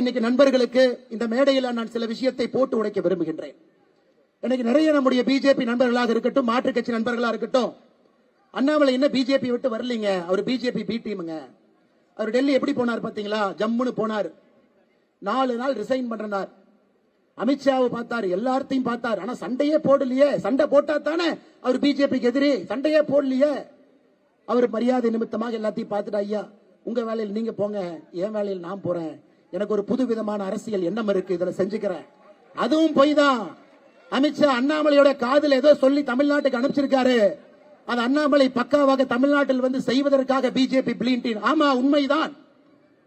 இன்னைக்கு நண்பர்களுக்கு இந்த மேடையில் நான் சில விஷயத்தை போட்டு உடைக்க விரும்புகின்றேன். இன்னைக்கு நிறைய நம்முடைய பிஜேபி நண்பர்களாக இருக்கட்டும், மாற்றுக் கட்சி நண்பர்களா இருக்கட்டும், அண்ணாமலை என்ன பிஜேபி விட்டு வரலீங்க, அவர் பிஜேபி பி டீமுங்க. அவர் டெல்லி எப்படி போனார் பாத்தீங்களா? ஜம்முன்னு போனார். 4 நாள் ரிசைன் பண்றார். அமித்ஷாவை பார்த்தாரு, எல்லாத்தையும் பார்த்தார். ஆனா சண்டையே போடலையே. சண்டை போட்டா தானே அவர் பிஜேபிக்கு எதிரி. சண்டையே போடலையே. அவர் மரியாதை நிமித்தமாக எல்லாத்தையும் பார்த்துட்டு, ஐயா உங்க வேலையில் நீங்க போங்க, என் வேலையில் நான் போறேன், எனக்கு ஒரு புது விதமான அரசியல் எண்ணம் இருக்கு, இதுல செஞ்சுக்கிறேன். அதுவும் போய் தான். அமித்ஷா அண்ணாமலையோட காதல் ஏதோ சொல்லி தமிழ்நாட்டுக்கு அனுப்பிச்சிருக்காரு. அது அண்ணாமலை பக்காவாக தமிழ்நாட்டில் வந்து செய்வதற்காக பிஜேபி பிளீன்டின். ஆமா, உண்மைதான்.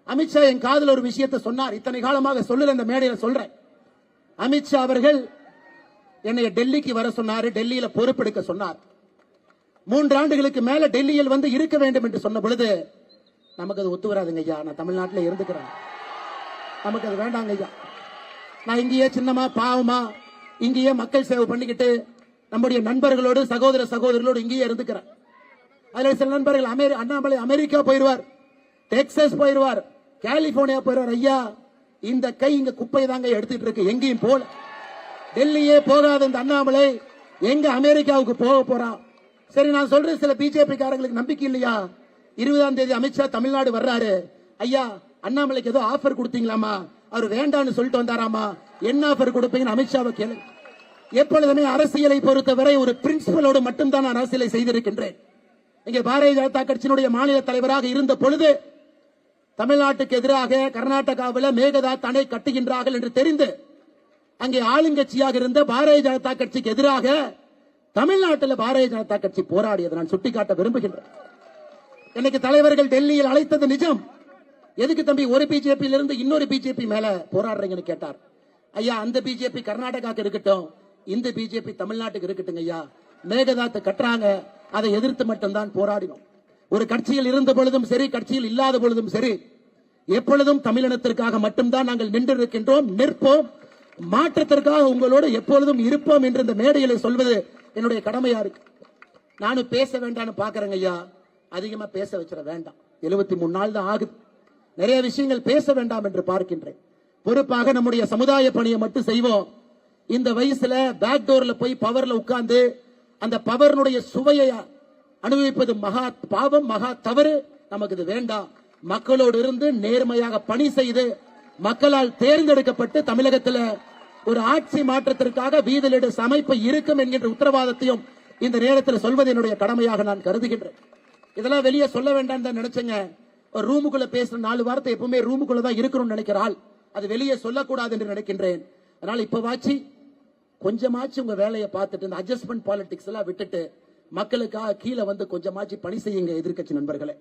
அமித்ஷா என் காதல் ஒரு விஷயத்தை சொன்னார். இத்தனை காலமாக சொல்லல, இந்த மேடையில் சொல்றேன். அமித்ஷா அவர்கள் என்னை டெல்லிக்கு வர சொன்னார், டெல்லியில பொறுப்பெடுக்க சொன்னார். 3 ஆண்டுகளுக்கு மேல டெல்லியில் வந்து இருக்க வேண்டும் என்று சொன்ன பொழுது நமக்கு அது ஒத்து வராதுங்க ஐயா, நான் தமிழ்நாட்டில் இருந்துக்கிறேன், நமக்கு அது வேண்டாங்க ஐயா, நான் இங்கேயே சின்னமா பாவமா இங்கேயே மக்கள் சேவை பண்ணிக்கிட்டு நம்முடைய நண்பர்களோடு சகோதர சகோதரிகளோடு இங்கேயே இருந்துக்கிறேன். அதுல சில நண்பர்கள் அண்ணாமலை அமெரிக்கா போயிருவார், டெக்சாஸ் போயிருவார், கலிபோர்னியா போயிருவார். ஐயா இந்த கை இங்க குப்பை தாங்க எடுத்துட்டு இருக்கு, எங்கேயும் போல. டெல்லியே போகாத இந்த அண்ணாமலை எங்க அமெரிக்காவுக்கு போக போறான்? சரி, நான் சொல்றேன், சில பிஜேபி காரங்களுக்கு நம்பிக்கை இல்லையா? 20ஆம் தேதி அமித்ஷா தமிழ்நாடு வர்றாரு. ஐயா அண்ணாமலைக்கு ஏதோ ஆஃபர் கொடுத்தீங்களாமா? அவர் வேண்டான்னு சொல்லிட்டு வந்தாராமா? என்ன ஆஃபர் கொடுப்பீங்கன்னு அமித்ஷாவை கேளு. எப்பொழுதுமே அரசியலை பொறுத்தவரை ஒரு பிரின்சிபலோடு மட்டும்தான் நான் அரசியலை செய்திருக்கின்றேன். இங்கே பாரதிய ஜனதா கட்சியினுடைய மாநில தலைவராக இருந்த பொழுது தமிழ்நாட்டுக்கு எதிராக கர்நாடகாவில் மேகதாது அணை கட்டுகின்றார்கள் என்று தெரிந்து அங்கே ஆளுங்கட்சியாக இருந்த பாரதிய ஜனதா கட்சிக்கு எதிராக தமிழ்நாட்டில் பாரதிய ஜனதா கட்சி போராடியதை நான் சுட்டிக்காட்ட விரும்புகின்றேன். இன்னைக்கு தலைவர்கள் டெல்லியில் அழைத்தது நிஜம். எதுக்கு தம்பி ஒரு பிஜேபி இருந்து இன்னொரு பிஜேபி மேல போராடுறீங்கன்னு கேட்டார். ஐயா அந்த பிஜேபி கர்நாடகாக்கு இருக்கட்டும், இந்த பிஜேபி தமிழ்நாட்டுக்கு இருக்கட்டும் ஐயா. மேகதாத்து கட்டுறாங்க, அதை எதிர்த்து மட்டும்தான் போராடினோம். ஒரு கட்சியில் இருந்த பொழுதும் சரி, கட்சியில் இல்லாத பொழுதும் சரி, எப்பொழுதும் தமிழினத்திற்காக மட்டும்தான் நாங்கள் நின்றிருக்கின்றோம், நிற்போம், மாற்றத்திற்காக உங்களோடு எப்பொழுதும் இருப்போம் என்று இந்த மேடையில் சொல்வது என்னுடைய கடமையா இருக்கு. நானும் பேச வேண்டாம்னு பாக்குறேங்க ஐயா, அதிகமா பேச வச்சிட வேண்டாம். 73 நாள் தான் ஆகுது, நிறைய விஷயங்கள் பேச வேண்டாம் என்று பார்க்கின்றேன். பொறுப்பாக நம்முடைய சமுதாய பணியை மட்டும் செய்வோம். இந்த வயசுல பேக்டோர்ல போய் பவர்ல உட்கார்ந்து அந்த பவர்னுடைய சுவையை அனுபவிப்பது மகா பாவம், மகா தவறு. நமக்கு இது வேண்டாம். மக்களோடு இருந்து நேர்மையாக பணி செய்து மக்களால் தேர்ந்தெடுக்கப்பட்டு தமிழகத்தில் ஒரு ஆட்சி மாற்றத்திற்காக வீதிலிடு அமைப்பு இருக்கும் என்கின்ற உத்தரவாதத்தையும் இந்த நேரத்தில் சொல்வது என்னுடைய கடமையாக நான் கருதுகின்றேன். இதெல்லாம் வெளியே சொல்ல வேண்டாம் தான் நினைச்சேங்க. ஒரு ரூமுக்குள்ள பேசுற 4 வார்த்தை எப்பவுமே ரூமுக்குள்ள தான் இருக்கணும்னு நினைக்கிறாள், அது வெளியே சொல்லக்கூடாது என்று நினைக்கின்றேன். அதனால இப்பவாச்சு கொஞ்சமாச்சு உங்க வேலையை பார்த்துட்டு இந்த அட்ஜஸ்ட்மெண்ட் பாலிடிக்ஸ் எல்லாம் விட்டுட்டு மக்களுக்காக கீழே வந்து கொஞ்சமாச்சு பணி செய்யுங்க எதிர்க்கட்சி நண்பர்களே.